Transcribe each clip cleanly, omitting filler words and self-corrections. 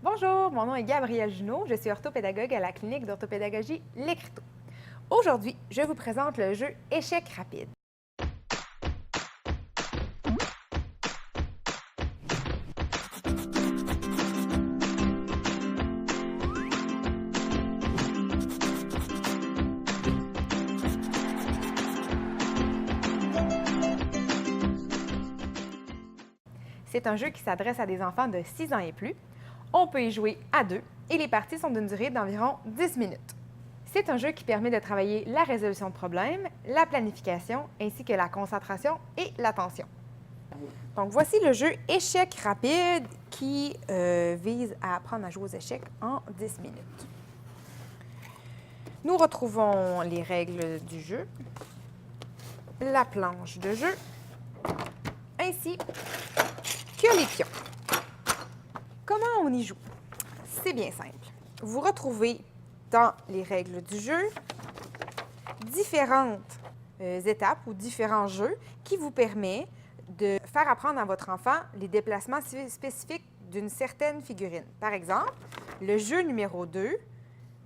Bonjour, mon nom est Gabrielle Junot, je suis orthopédagogue à la clinique d'orthopédagogie L'Écriteau. Aujourd'hui, je vous présente le jeu Échec rapide. C'est un jeu qui s'adresse à des enfants de 6 ans et plus. On peut y jouer à deux et les parties sont d'une durée d'environ 10 minutes. C'est un jeu qui permet de travailler la résolution de problèmes, la planification ainsi que la concentration et l'attention. Donc voici le jeu Échec rapide qui vise à apprendre à jouer aux échecs en 10 minutes. Nous retrouvons les règles du jeu, la planche de jeu, ainsi que les pions. Comment on y joue? C'est bien simple. Vous retrouvez dans les règles du jeu différentes étapes ou différents jeux qui vous permettent de faire apprendre à votre enfant les déplacements spécifiques d'une certaine figurine. Par exemple, le jeu numéro 2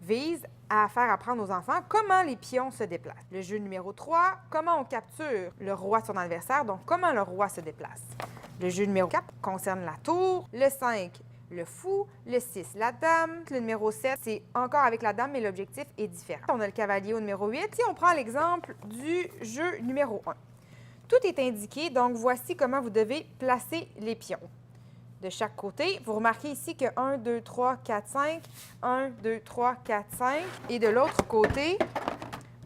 vise à faire apprendre aux enfants comment les pions se déplacent. Le jeu numéro 3, comment on capture le roi de son adversaire, donc comment le roi se déplace. Le jeu numéro 4 concerne la tour, le 5, le fou, le 6, la dame, le numéro 7, c'est encore avec la dame, mais l'objectif est différent. On a le cavalier au numéro 8. Si on prend l'exemple du jeu numéro 1, tout est indiqué, donc voici comment vous devez placer les pions. De chaque côté, vous remarquez ici que 1, 2, 3, 4, 5, 1, 2, 3, 4, 5, et de l'autre côté,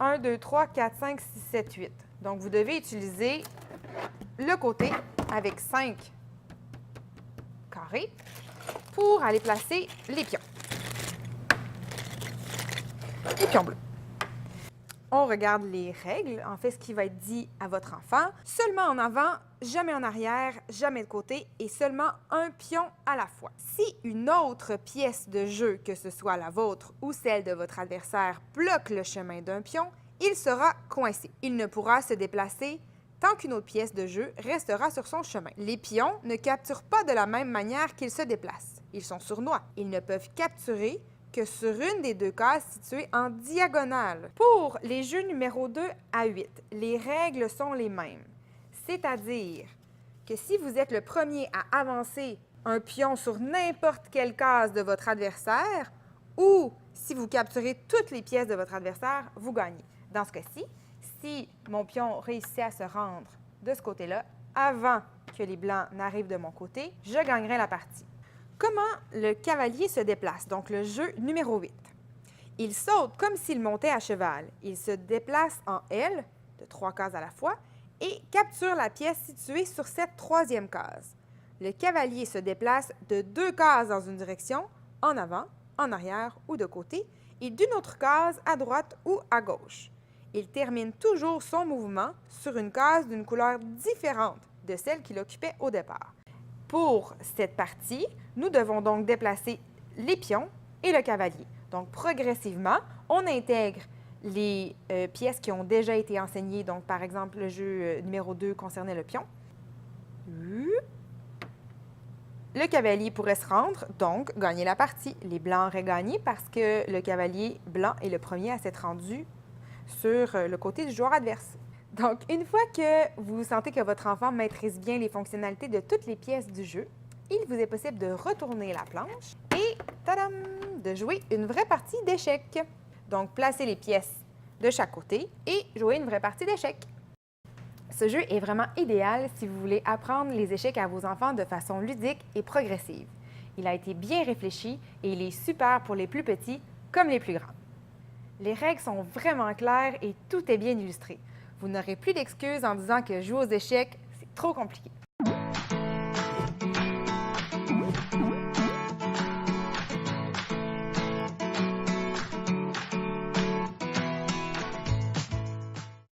1, 2, 3, 4, 5, 6, 7, 8. Donc, vous devez utiliser le côté avec 5 carrés pour aller placer les pions. Les pions bleus. On regarde les règles, en fait, ce qui va être dit à votre enfant. Seulement en avant, jamais en arrière, jamais de côté et seulement un pion à la fois. Si une autre pièce de jeu, que ce soit la vôtre ou celle de votre adversaire, bloque le chemin d'un pion, il sera coincé. Il ne pourra se déplacer tant qu'une autre pièce de jeu restera sur son chemin. Les pions ne capturent pas de la même manière qu'ils se déplacent. Ils sont sournois. Ils ne peuvent capturer que sur une des deux cases situées en diagonale. Pour les jeux numéro 2 à 8, les règles sont les mêmes. C'est-à-dire que si vous êtes le premier à avancer un pion sur n'importe quelle case de votre adversaire, ou si vous capturez toutes les pièces de votre adversaire, vous gagnez. Dans ce cas-ci, si mon pion réussit à se rendre de ce côté-là, avant que les blancs n'arrivent de mon côté, je gagnerai la partie. Comment le cavalier se déplace? Donc, le jeu numéro 8. Il saute comme s'il montait à cheval. Il se déplace en L, de 3 cases à la fois, et capture la pièce située sur cette troisième case. Le cavalier se déplace de 2 cases dans une direction, en avant, en arrière ou de côté, et d'une autre case à droite ou à gauche. Il termine toujours son mouvement sur une case d'une couleur différente de celle qu'il occupait au départ. Pour cette partie, nous devons donc déplacer les pions et le cavalier. Donc, progressivement, on intègre les pièces qui ont déjà été enseignées. Donc, par exemple, le jeu numéro 2 concernait le pion. Le cavalier pourrait se rendre, donc gagner la partie. Les blancs auraient gagné parce que le cavalier blanc est le premier à s'être rendu sur le côté du joueur adverse. Donc, une fois que vous sentez que votre enfant maîtrise bien les fonctionnalités de toutes les pièces du jeu, il vous est possible de retourner la planche et, tadam, de jouer une vraie partie d'échecs. Donc, placez les pièces de chaque côté et jouer une vraie partie d'échecs. Ce jeu est vraiment idéal si vous voulez apprendre les échecs à vos enfants de façon ludique et progressive. Il a été bien réfléchi et il est super pour les plus petits comme les plus grands. Les règles sont vraiment claires et tout est bien illustré. Vous n'aurez plus d'excuses en disant que jouer aux échecs, c'est trop compliqué.